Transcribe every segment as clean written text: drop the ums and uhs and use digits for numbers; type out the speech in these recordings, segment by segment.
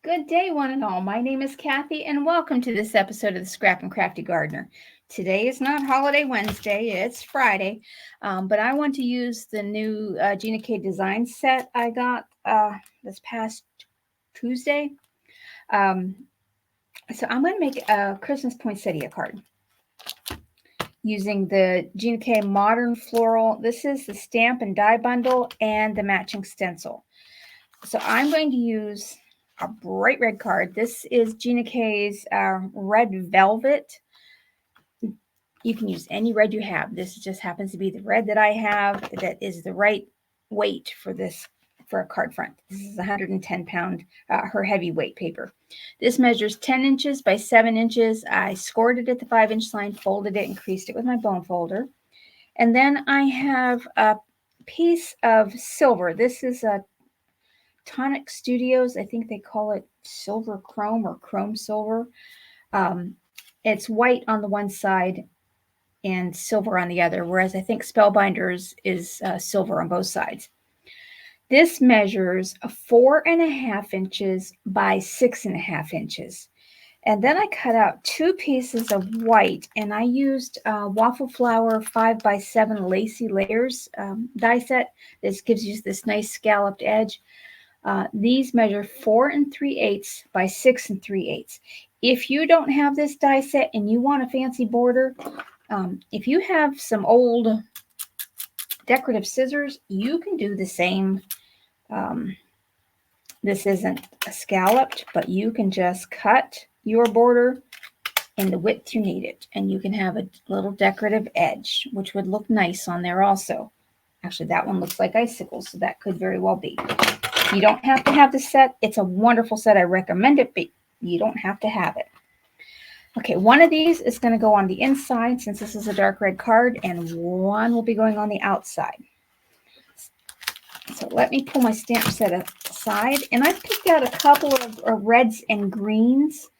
Good day, one and all. My name is Kathy, and welcome to this episode of the Scrap and Crafty Gardener. Today is not Holiday Wednesday, it's Friday, but I want to use the new GinaK design set I got this past Tuesday. So I'm going to make a Christmas poinsettia card using the GinaK Modern Floral. This is the stamp and die bundle and the matching stencil. So I'm going to use a bright red card. This is GinaK's red velvet. You can use any red you have. This just happens to be the red that I have that is the right weight for a card front. This is 110-pound, her heavyweight paper. This measures 10 inches by 7 inches. I scored it at the 5-inch line, folded it, and creased it with my bone folder. And then I have a piece of silver. This is a Tonic Studios. I think they call it silver chrome or chrome silver. It's white on the one side and silver on the other, whereas I think Spellbinders is silver on both sides. This measures 4.5 inches by 6.5 inches. And then I cut out 2 pieces of white, and I used Waffle Flower 5x7 Lacy Layers die set. This gives you this nice scalloped edge. These measure 4 3/8 by 6 3/8. If you don't have this die set and you want a fancy border, if you have some old decorative scissors, you can do the same. This isn't scalloped, but you can just cut your border in the width you need it, and you can have a little decorative edge, which would look nice on there also. Actually, that one looks like icicles, so that could very well be. You don't have to have the set. It's a wonderful set. I recommend it, but you don't have to have it. Okay, one of these is going to go on the inside since this is a dark red card, and one will be going on the outside. So let me pull my stamp set aside, and I've picked out a couple of reds and greens.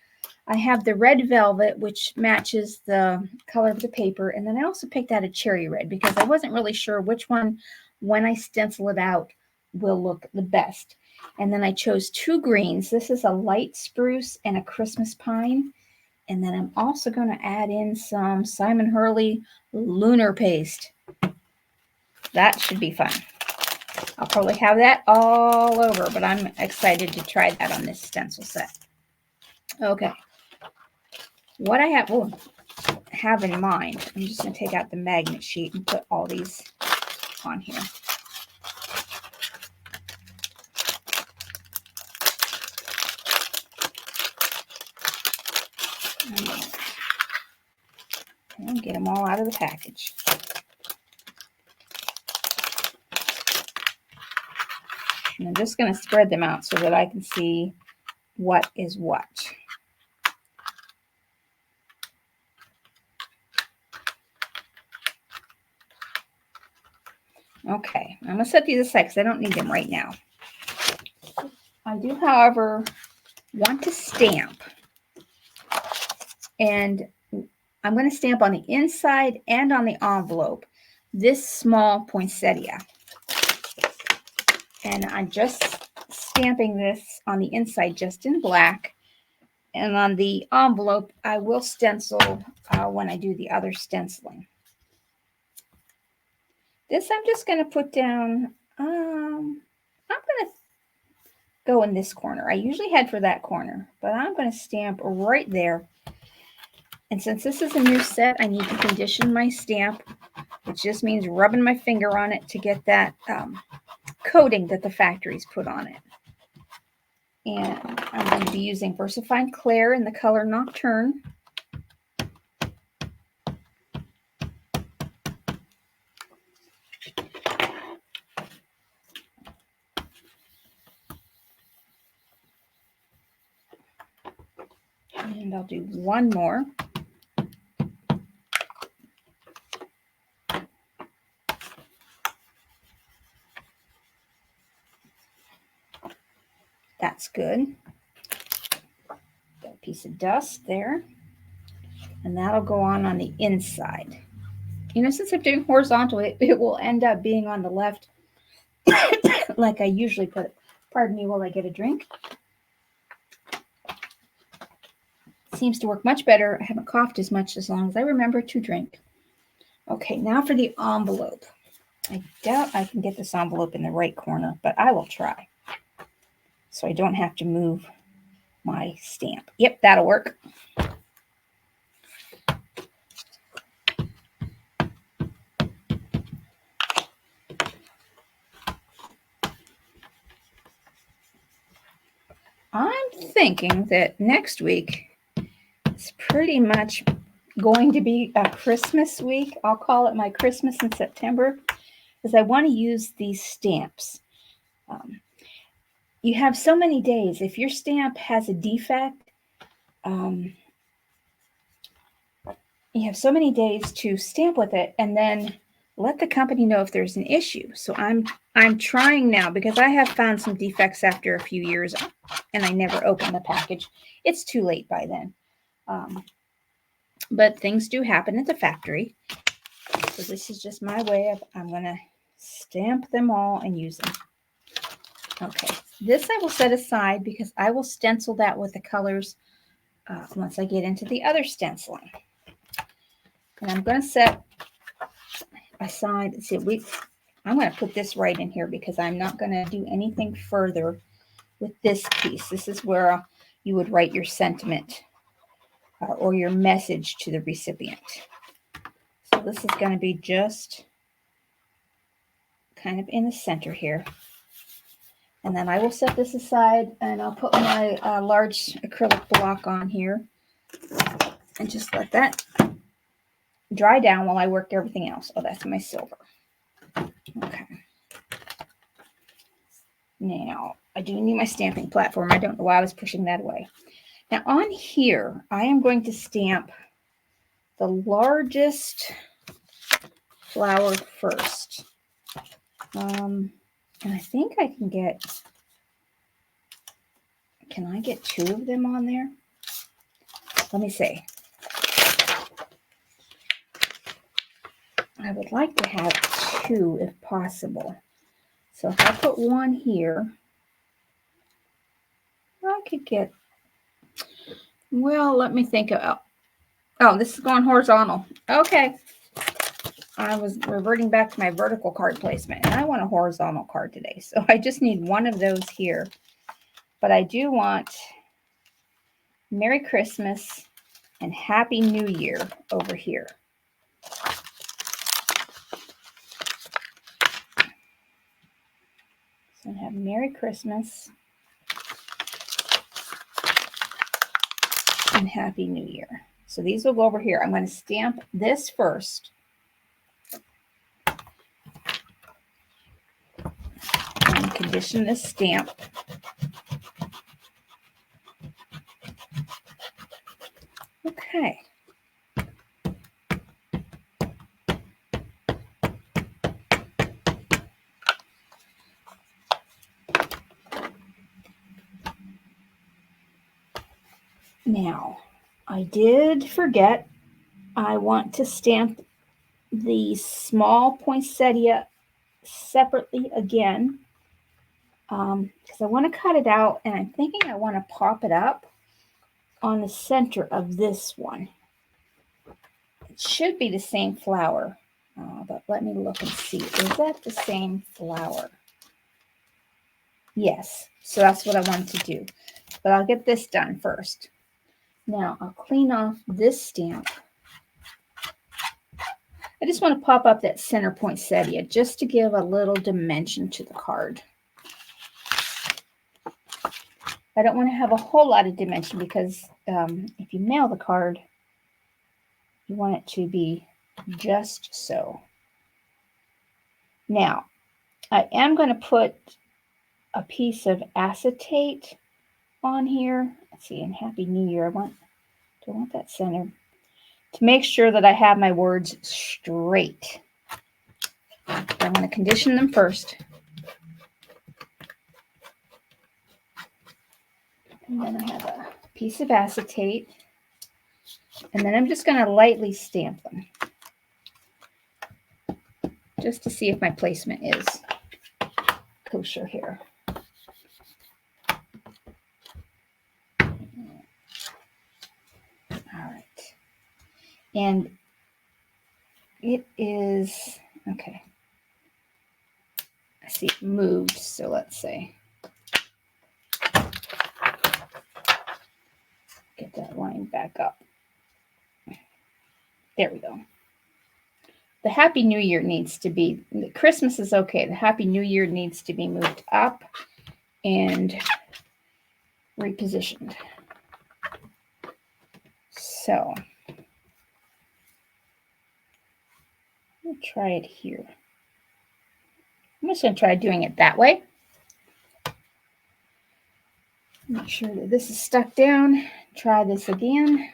I have the red velvet, which matches the color of the paper, and then I also picked out a cherry red because I wasn't really sure which one, when I stencil it out, will look the best. And then I chose 2 greens. This is a light spruce and a Christmas pine. And then I'm also going to add in some Simon Hurley Lunar Paste. That should be fun. I'll probably have that all over, but I'm excited to try that on this stencil set. Okay. What I have in mind, I'm just going to take out the magnet sheet and put all these on here. And get them all out of the package. And I'm just going to spread them out so that I can see what is what. Okay, I'm going to set these aside because I don't need them right now. I do, however, want to stamp. And I'm going to stamp on the inside and on the envelope this small poinsettia. And I'm just stamping this on the inside just in black. And on the envelope, I will stencil when I do the other stenciling. This I'm just going to put down. I'm going to go in this corner. I usually head for that corner, but I'm going to stamp right there. And since this is a new set, I need to condition my stamp, which just means rubbing my finger on it to get that coating that the factories put on it. And I'm going to be using VersaFine Clair in the color Nocturne. And I'll do one more. That's good. Got a piece of dust there. And that'll go on the inside. You know, since I'm doing horizontal, it will end up being on the left like I usually put it. Pardon me while I get a drink. seems to work much better. I haven't coughed as much as long as I remember to drink. Okay, now for the envelope. I doubt I can get this envelope in the right corner, but I will try. So I don't have to move my stamp. Yep, that'll work. I'm thinking that next week is pretty much going to be a Christmas week. I'll call it my Christmas in September, because I want to use these stamps. You have so many days. If your stamp has a defect, you have so many days to stamp with it and then let the company know if there's an issue. So I'm trying now, because I have found some defects after a few years and I never opened the package. It's too late by then. But things do happen at the factory. So this is just my way of, I'm going to stamp them all and use them. Okay, this I will set aside because I will stencil that with the colors once I get into the other stenciling. And I'm going to set aside, let's see, I'm going to put this right in here because I'm not going to do anything further with this piece. This is where you would write your sentiment or your message to the recipient. So this is going to be just kind of in the center here. And then I will set this aside and I'll put my large acrylic block on here and just let that dry down while I work everything else. Oh, that's my silver. Okay. Now, I do need my stamping platform. I don't know why I was pushing that away. Now, on here, I am going to stamp the largest flower first. And I think I can get, can I get 2 of them on there? Let me see. I would like to have 2 if possible. So if I put 1 here, I could get, well, let me think about, oh, this is going horizontal. Okay. I was reverting back to my vertical card placement, and I want a horizontal card today. So I just need 1 of those here. But I do want Merry Christmas and Happy New Year over here. So I have Merry Christmas and Happy New Year. So these will go over here. I'm going to stamp this first. And condition this stamp. Okay. Now, I did forget, I want to stamp the small poinsettia separately again, because I want to cut it out, and I'm thinking I want to pop it up on the center of this one. It should be the same flower, but let me look and see. Is that the same flower? Yes, so that's what I want to do. But I'll get this done first. Now, I'll clean off this stamp. I just want to pop up that center poinsettia just to give a little dimension to the card. I don't want to have a whole lot of dimension because if you mail the card, you want it to be just so. Now, I am going to put a piece of acetate on here. Let's see, and Happy New Year. Do I want that center? To make sure that I have my words straight. I'm going to condition them first. And then I have a piece of acetate. And then I'm just going to lightly stamp them. Just to see if my placement is kosher here. And it is, okay. I see it moved, so let's see. Get that line back up. There we go. The Happy New Year needs to be, Christmas is okay. The Happy New Year needs to be moved up and repositioned. So, I'll try it here. I'm just going to try doing it that way. Make sure that this is stuck down. Try this again.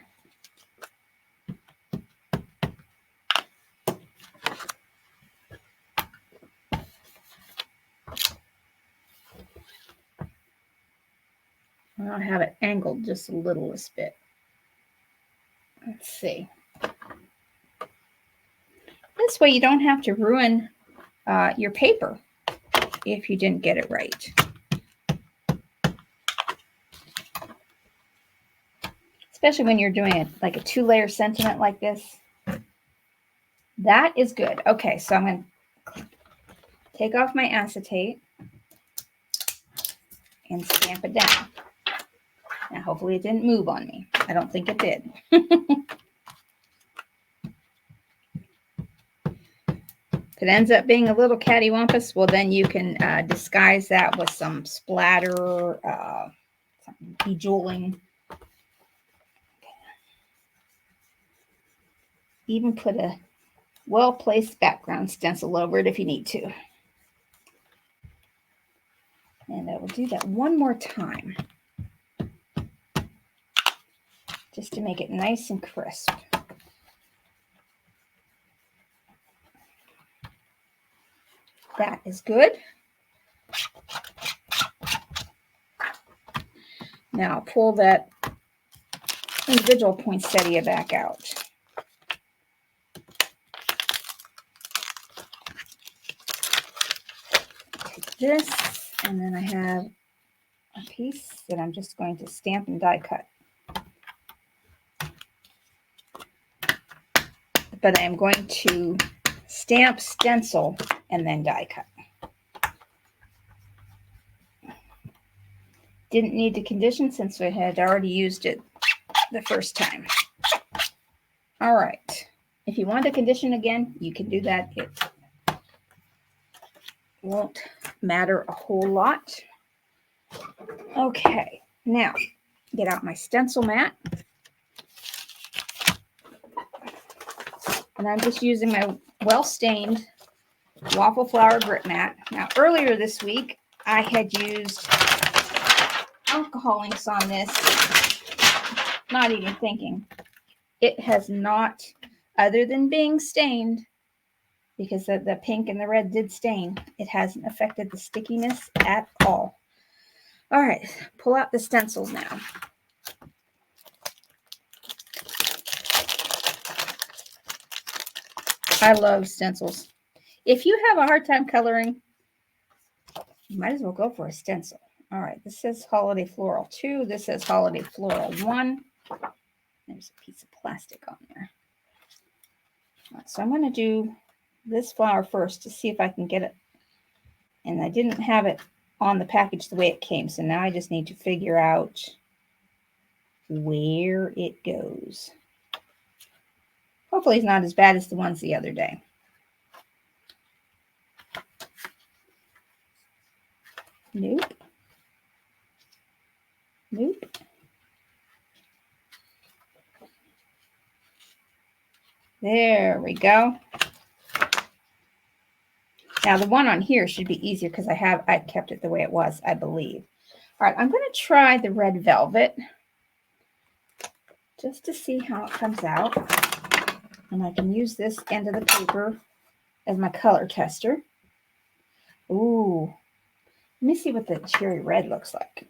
I'll have it angled just a littlest bit. Let's see. This way you don't have to ruin your paper if you didn't get it right. Especially when you're doing it like a 2-layer sentiment like this. That is good. Okay, so I'm going to take off my acetate and stamp it down. Now, hopefully it didn't move on me. I don't think it did. If it ends up being a little cattywampus, well, then you can disguise that with some splatter, some bejeweling. Even put a well-placed background stencil over it if you need to. And I will do that one more time, just to make it nice and crisp. That is good. Now pull that individual poinsettia back out. Take this, and then I have a piece that I'm just going to stamp and die cut. But I'm going to stamp, stencil, and then die cut. Didn't need to condition since I had already used it the first time. All right. If you want to condition again, you can do that. It won't matter a whole lot. Okay. Now, get out my stencil mat. And I'm just using my well-stained waffle flower grit mat. Now, earlier this week, I had used alcohol inks on this, not even thinking. It has not, other than being stained, because the pink and the red did stain, it hasn't affected the stickiness at all. All right, pull out the stencils now. I love stencils. If you have a hard time coloring, you might as well go for a stencil. All right, this says Holiday Floral 2. This says Holiday Floral 1. There's a piece of plastic on there. Right, so I'm going to do this flower first to see if I can get it. And I didn't have it on the package the way it came, so now I just need to figure out where it goes. Hopefully it's not as bad as the ones the other day. Nope. Nope. There we go. Now the one on here should be easier because I kept it the way it was, I believe. All right, I'm going to try the red velvet just to see how it comes out. And I can use this end of the paper as my color tester. Ooh, let me see what the cherry red looks like.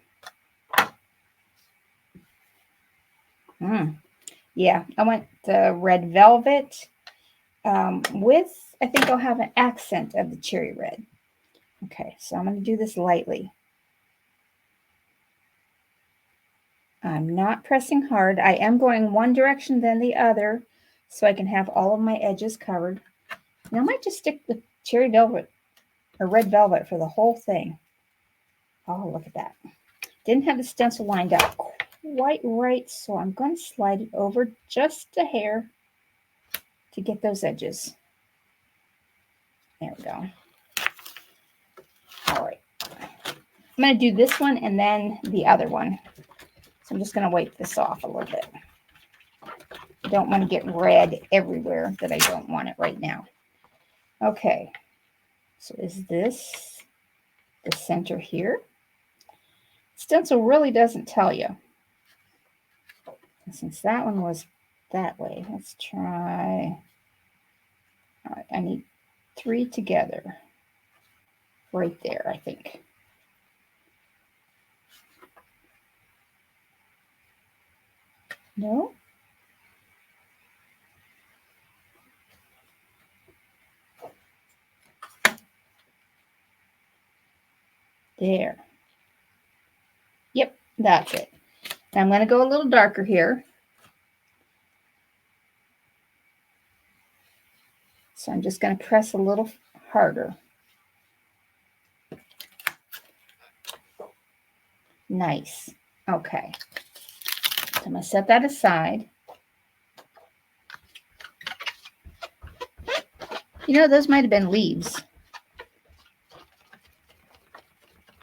Yeah, I went the red velvet with, I think I'll have an accent of the cherry red. Okay, so I'm going to do this lightly. I'm not pressing hard. I am going one direction then the other so I can have all of my edges covered. And I might just stick the cherry velvet or red velvet for the whole thing. Oh, look at that. Didn't have the stencil lined up quite right, so I'm going to slide it over just a hair to get those edges. There we go. All right. I'm going to do this one and then the other one. So I'm just going to wipe this off a little bit. I don't want to get red everywhere that I don't want it right now. Okay. So is this the center here? Stencil really doesn't tell you. And since that one was that way, let's try. All right, I need 3 together. Right there, I think. No? There. Yep, that's it. Now I'm going to go a little darker here. So I'm just going to press a little harder. Nice. Okay. So I'm going to set that aside. You know, those might have been leaves.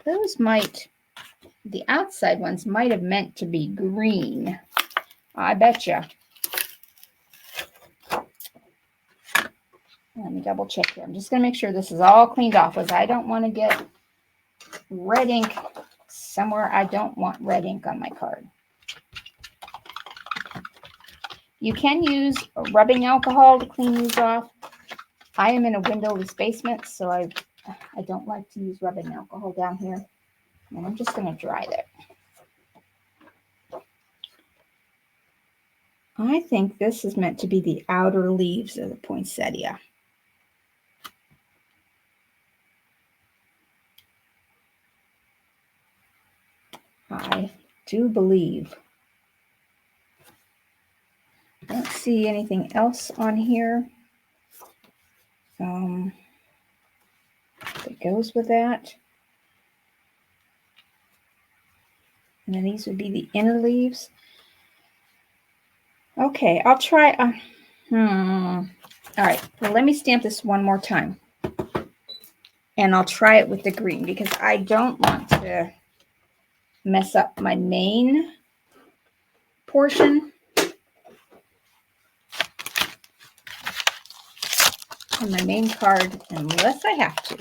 Those might, the outside ones might have meant to be green. I betcha. Let me double check here. I'm just going to make sure this is all cleaned off, because I don't want to get red ink somewhere I don't want red ink on my card. You can use rubbing alcohol to clean these off. I am in a windowless basement, so I don't like to use rubbing alcohol down here. And I'm just going to dry that. I think this is meant to be the outer leaves of the poinsettia. I do believe. I don't see anything else on here that goes with that. And then these would be the inner leaves. Okay, I'll try. All right, well, let me stamp this one more time. And I'll try it with the green, because I don't want to mess up my main portion. On my main card, unless I have to.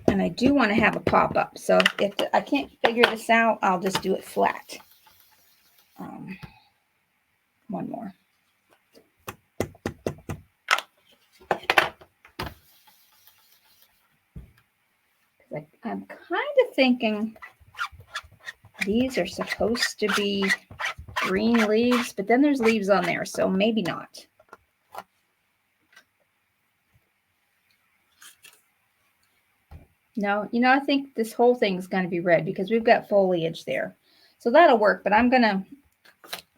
And I do want to have a pop-up. So if I can't figure this out, I'll just do it flat. One more. I'm kind of thinking these are supposed to be green leaves, but then there's leaves on there, so maybe not. No, you know, I think this whole thing is going to be red because we've got foliage there. So that'll work, but I'm going to,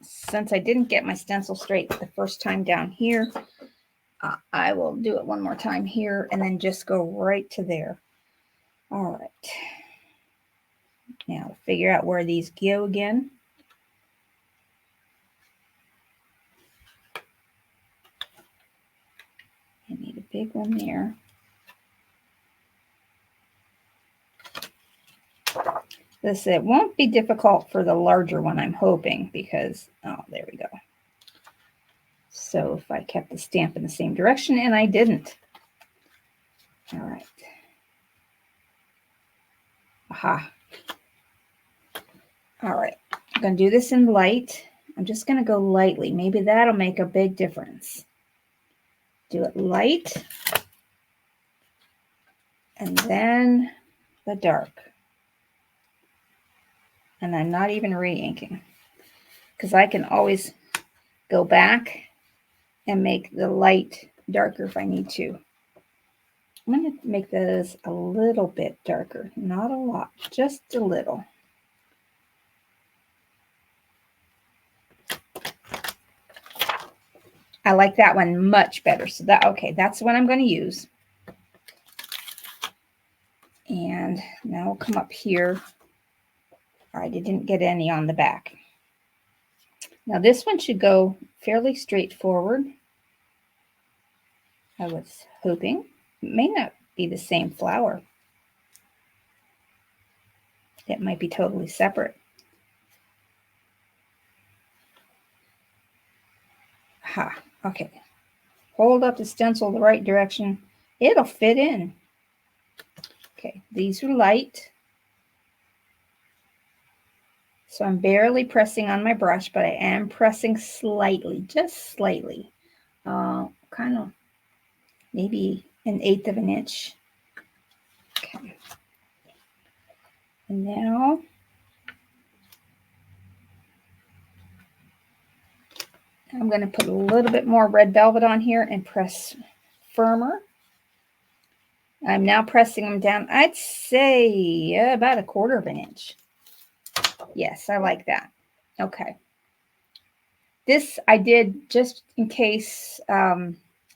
since I didn't get my stencil straight the first time down here, I will do it one more time here and then just go right to there. All right. Now to figure out where these go again. I need a big one there. It won't be difficult for the larger one, I'm hoping, because, oh, there we go. So if I kept the stamp in the same direction, and I didn't. All right. Aha. All right. I'm going to do this in light. I'm just going to go lightly. Maybe that'll make a big difference. Do it light. And then the dark. And I'm not even re-inking, because I can always go back and make the light darker if I need to. I'm going to make this a little bit darker, not a lot, just a little. I like that one much better. So that, okay, that's the one I'm going to use. And now we'll come up here. All right, I didn't get any on the back. Now this one should go fairly straightforward. I was hoping. It may not be the same flower. It might be totally separate. Ha, okay. Hold up the stencil the right direction. It'll fit in. Okay, these are light. So I'm barely pressing on my brush, but I am pressing slightly, just slightly. Kind of maybe 1/8 of an inch. Okay. And now I'm going to put a little bit more red velvet on here and press firmer. I'm now pressing them down, I'd say about 1/4 of an inch. Yes, I like that. Okay. This I did just in case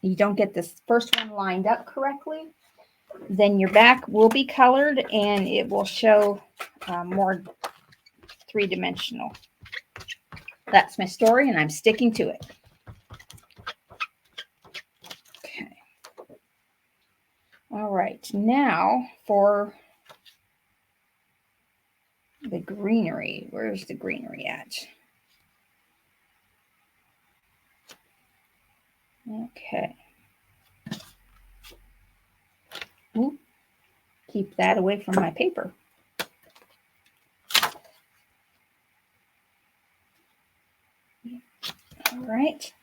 you don't get this first one lined up correctly. Then your back will be colored and it will show more three-dimensional. That's my story and I'm sticking to it. Okay. All right, now for the greenery. Where's the greenery at? Okay. Ooh, keep that away from my paper. All right.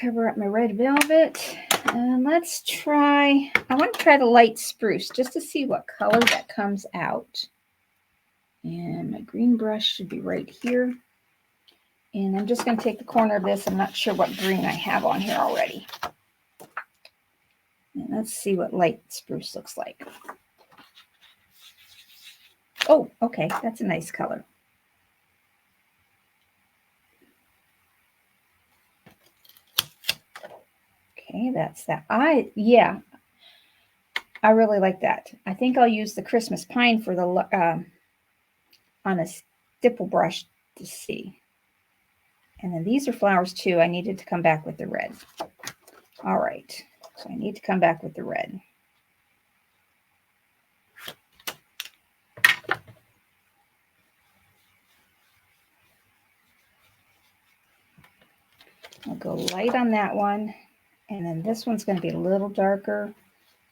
Cover up my red velvet. And let's try, I want to try the light spruce just to see what color that comes out. And my green brush should be right here. And I'm just going to take the corner of this. I'm not sure what green I have on here already. And let's see what light spruce looks like. Oh, okay. That's a nice color. Okay, that's that. Yeah, I really like that. I think I'll use the Christmas pine for the on a stipple brush to see. And then these are flowers too. I needed to come back with the red. All right, so I need to come back with the red. I'll go light on that one. And then this one's going to be a little darker.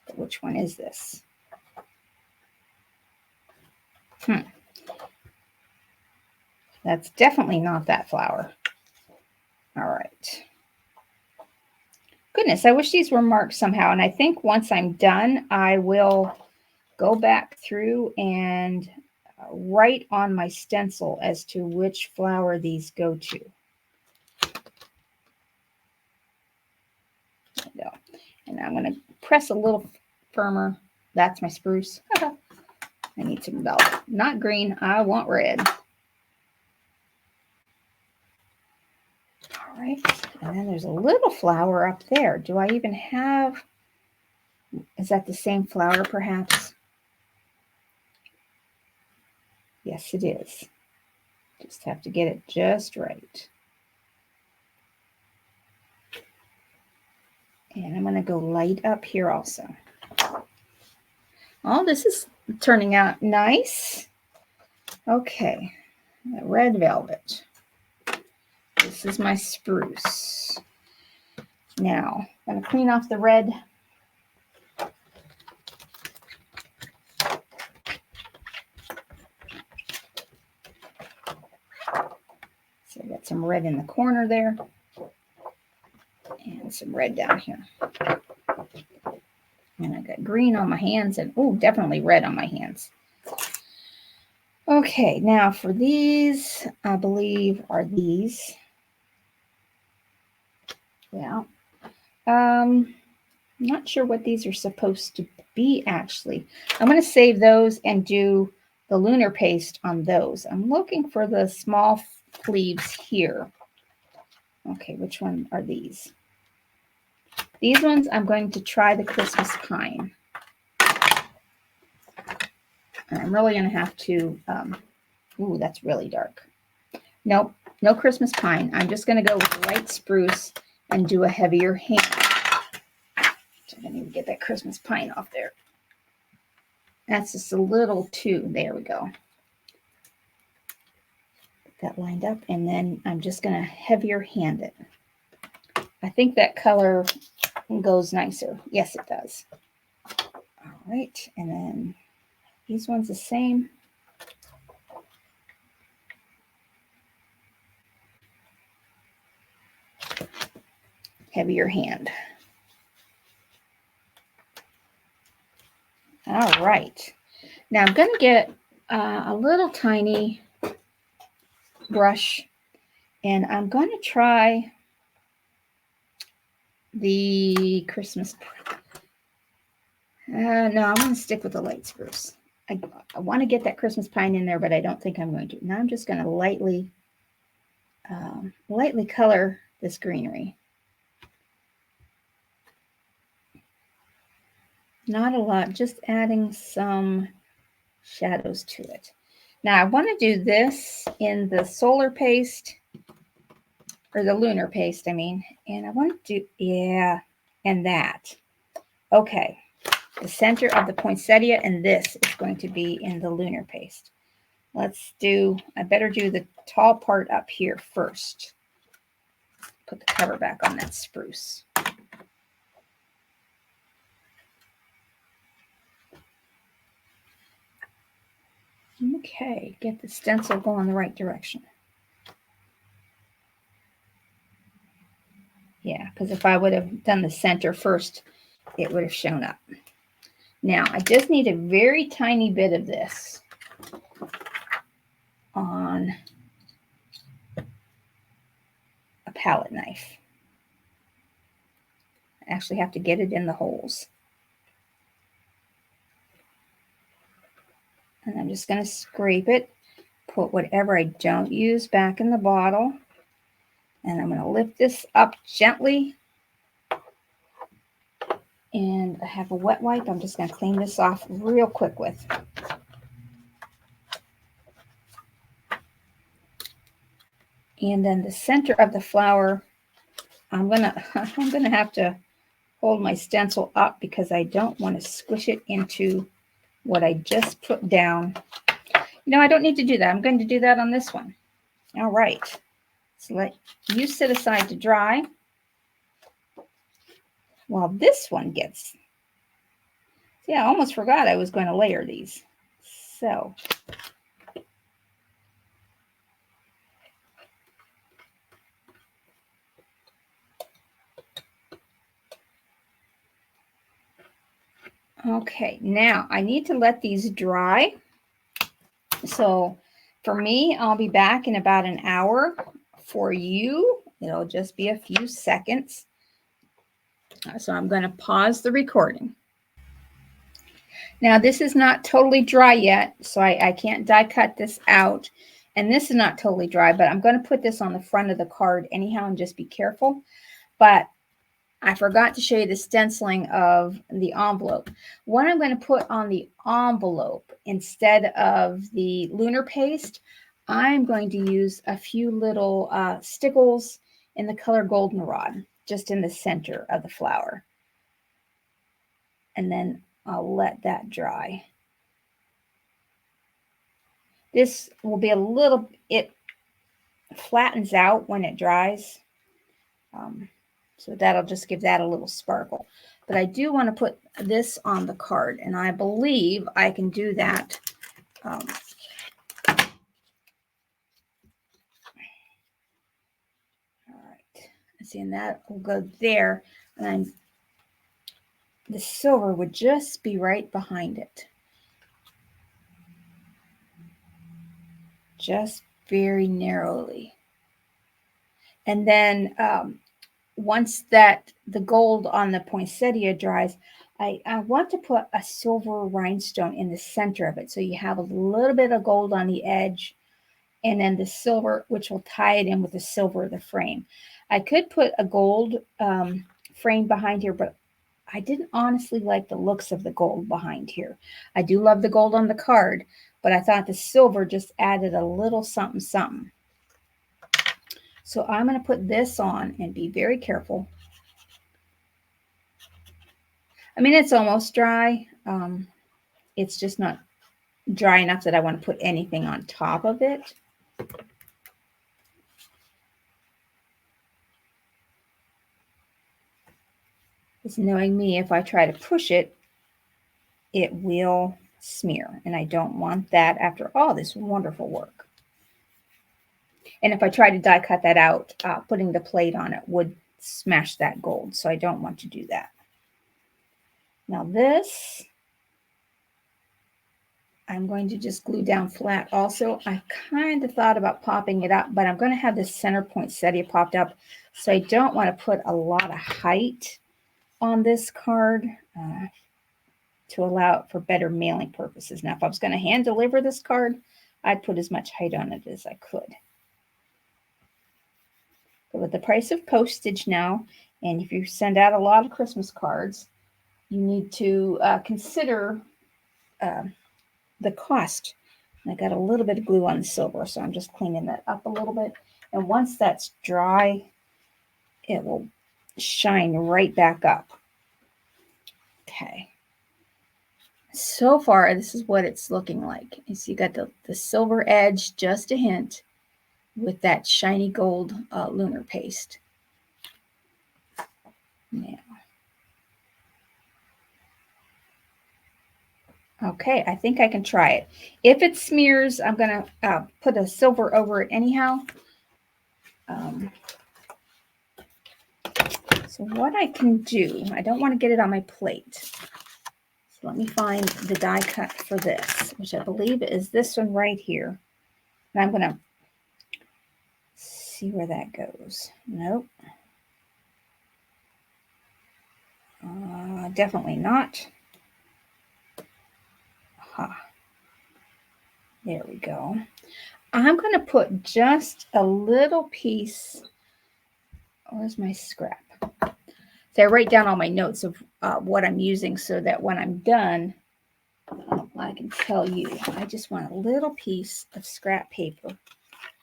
But which one is this? That's definitely not that flower. All right. Goodness, I wish these were marked somehow. And I think once I'm done, I will go back through and write on my stencil as to which flower these go to. There we go. And I'm going to press a little firmer. That's my spruce. I need some velvet. Not green. I want red. All right. And then there's a little flower up there. Do I even have... Is that the same flower, perhaps? Yes, it is. Just have to get it just right. And I'm going to go light up here also. Oh, this is turning out nice. Okay, red velvet. This is my spruce. Now, I'm going to clean off the red. So I got some red in the corner there. And some red down here. And I got green on my hands and, oh, definitely red on my hands. Okay, now for these, I believe are these. Yeah. Not sure what these are supposed to be, actually. I'm going to save those and do the lunar paste on those. I'm looking for the small leaves here. Okay, which one are these? These ones, I'm going to try the Christmas pine. And I'm really going to have to, ooh, that's really dark. Nope, no Christmas pine. I'm just going to go with light spruce and do a heavier hand. So I need to get that Christmas pine off there. That's just a little too, there we go. Get that lined up, and then I'm just going to heavier hand it. I think that color goes nicer. Yes, it does. All right, and then these ones the same. Heavier hand. All right. Now I'm going to get a little tiny brush, and I'm going to try the Christmas. No, I'm going to stick with the light spruce. I want to get that Christmas pine in there, but I don't think I'm going to. Now I'm just going to lightly color this greenery. Not a lot, just adding some shadows to it. Now I want to do this in the solar paste, or the lunar paste, I mean, and I want to do, yeah, and that. Okay, the center of the poinsettia, and this is going to be in the lunar paste. Let's do, I better do the tall part up here first. Put the cover back on that spruce. Okay, get the stencil going the right direction. Yeah, because if I would have done the center first, it would have shown up. Now, I just need a very tiny bit of this on a palette knife. I actually have to get it in the holes. And I'm just going to scrape it, put whatever I don't use back in the bottle, and I'm going to lift this up gently. And I have a wet wipe. I'm just going to clean this off real quick with. And then the center of the flower, I'm gonna have to hold my stencil up because I don't want to squish it into what I just put down. No, I don't need to do that. I'm going to do that on this one. All right. So let you sit aside to dry while this one gets. See, I almost forgot I was going to layer these. So okay, now I need to let these dry. So for me, I'll be back in about an hour. For you, it'll just be a few seconds. So I'm going to pause the recording. Now this is not totally dry yet, so I can't die cut this out. And this is not totally dry, but I'm going to put this on the front of the card anyhow and just be careful. But I forgot to show you the stenciling of the envelope. What I'm going to put on the envelope instead of the lunar paste, I'm going to use a few little stickles in the color goldenrod, just in the center of the flower. And then I'll let that dry. This will be a little, it flattens out when it dries. So that'll just give that a little sparkle. But I do want to put this on the card, and I believe I can do that. All right. See, and that will go there. And the silver would just be right behind it. Just very narrowly. And then once that the gold on the poinsettia dries, I want to put a silver rhinestone in the center of it. So you have a little bit of gold on the edge and then the silver, which will tie it in with the silver of the frame. I could put a gold frame behind here, but I didn't honestly like the looks of the gold behind here. I do love the gold on the card, but I thought the silver just added a little something something. So I'm going to put this on and be very careful. I mean, it's almost dry. It's just not dry enough that I want to put anything on top of it. Just knowing me, if I try to push it, it will smear. And I don't want that after all this wonderful work. And if I try to die cut that out, putting the plate on it would smash that gold. So I don't want to do that. Now this, I'm going to just glue down flat also. I kind of thought about popping it up, but I'm going to have this center poinsettia popped up. So I don't want to put a lot of height on this card to allow it for better mailing purposes. Now, if I was going to hand deliver this card, I'd put as much height on it as I could. But with the price of postage now, and if you send out a lot of Christmas cards, you need to consider the cost. And I got a little bit of glue on the silver, so I'm just cleaning that up a little bit. And once that's dry, it will shine right back up. Okay. So far, this is what it's looking like. You see, you got the silver edge, just a hint, with that shiny gold lunar paste. Now, okay, I think I can try it. If it smears, I'm going to put a silver over it anyhow. So what I can do, I don't want to get it on my plate. So let me find the die cut for this, which I believe is this one right here. And I'm going to see where that goes. Nope. Definitely not. There we go. I'm going to put just a little piece. Where's my scrap? So I write down all my notes of what I'm using so that when I'm done, I can tell you. I just want a little piece of scrap paper.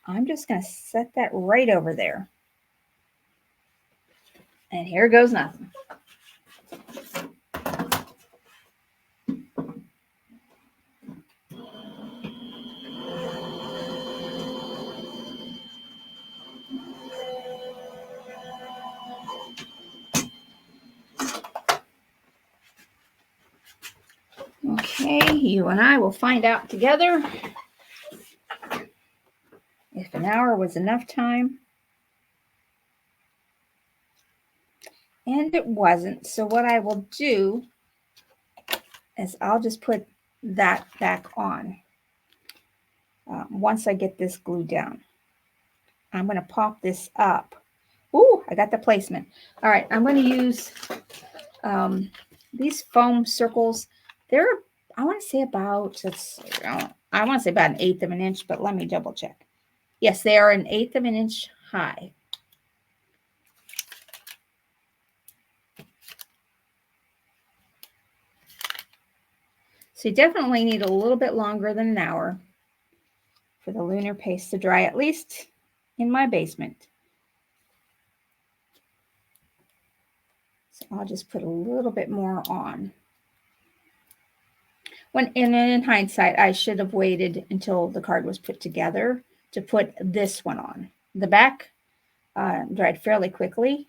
I'm just going to set that right over there. And here goes nothing. Okay, you and I will find out together if an hour was enough time. And it wasn't. So what I will do is I'll just put that back on once I get this glued down. I'm going to pop this up. Ooh, I got the placement. All right, I'm going to use these foam circles. They're, I want to say about, I want to say about 1/8 of an inch, but let me double check. Yes, they are 1/8 of an inch high. So you definitely need a little bit longer than an hour for the lunar paste to dry, at least in my basement. So I'll just put a little bit more on. In hindsight, I should have waited until the card was put together to put this one on. The back dried fairly quickly.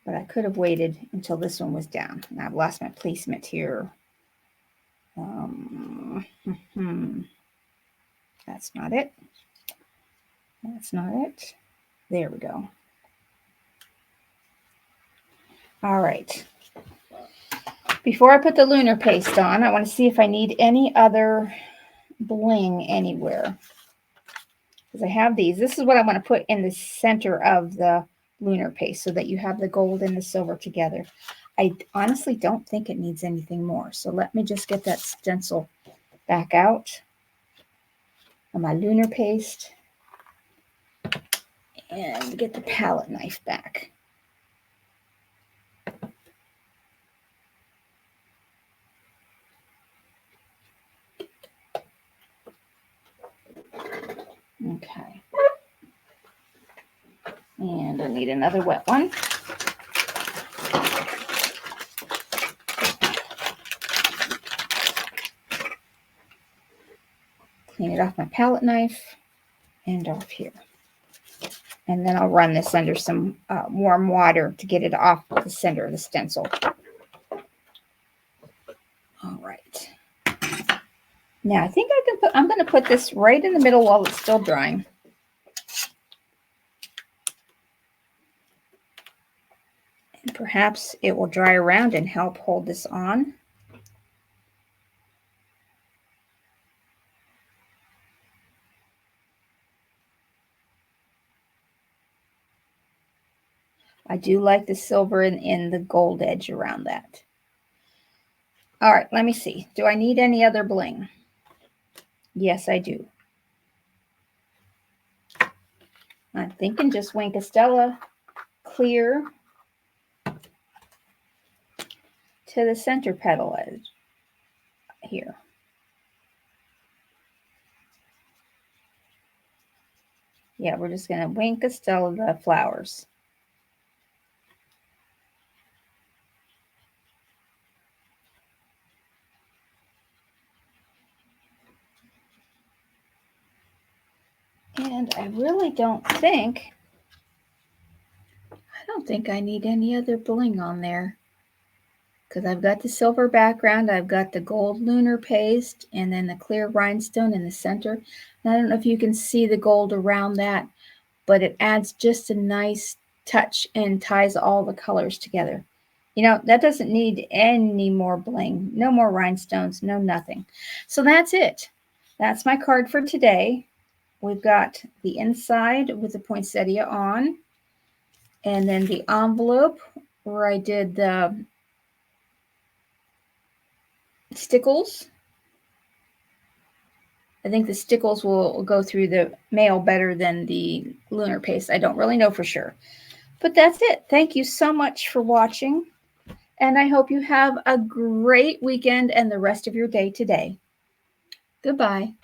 But I could have waited until this one was down. And I've lost my placement here. That's not it. That's not it. There we go. All right. Before I put the lunar paste on, I want to see if I need any other bling anywhere. Because I have these. This is what I want to put in the center of the lunar paste so that you have the gold and the silver together. I honestly don't think it needs anything more. So let me just get that stencil back out of my lunar paste and get the palette knife back. Okay. And I need another wet one. Clean it off my palette knife and off here. And then I'll run this under some warm water to get it off the center of the stencil. All right. Now I think I'm going to put this right in the middle while it's still drying. And perhaps it will dry around and help hold this on. I do like the silver in the gold edge around that. All right, let me see. Do I need any other bling? Yes, I do. I'm thinking just Stella clear to the center petal edge here. Yeah, we're just going to Stella the flowers. And I really don't think I need any other bling on there, because I've got the silver background, I've got the gold lunar paste, and then the clear rhinestone in the center. And I don't know if you can see the gold around that, but it adds just a nice touch and ties all the colors together. You know, that doesn't need any more bling, no more rhinestones, no nothing. So that's it. That's my card for today. We've got the inside with the poinsettia on, and then the envelope where I did the stickles. I think the stickles will go through the mail better than the lunar paste. I don't really know for sure. But that's it. Thank you so much for watching, and I hope you have a great weekend and the rest of your day today. Goodbye.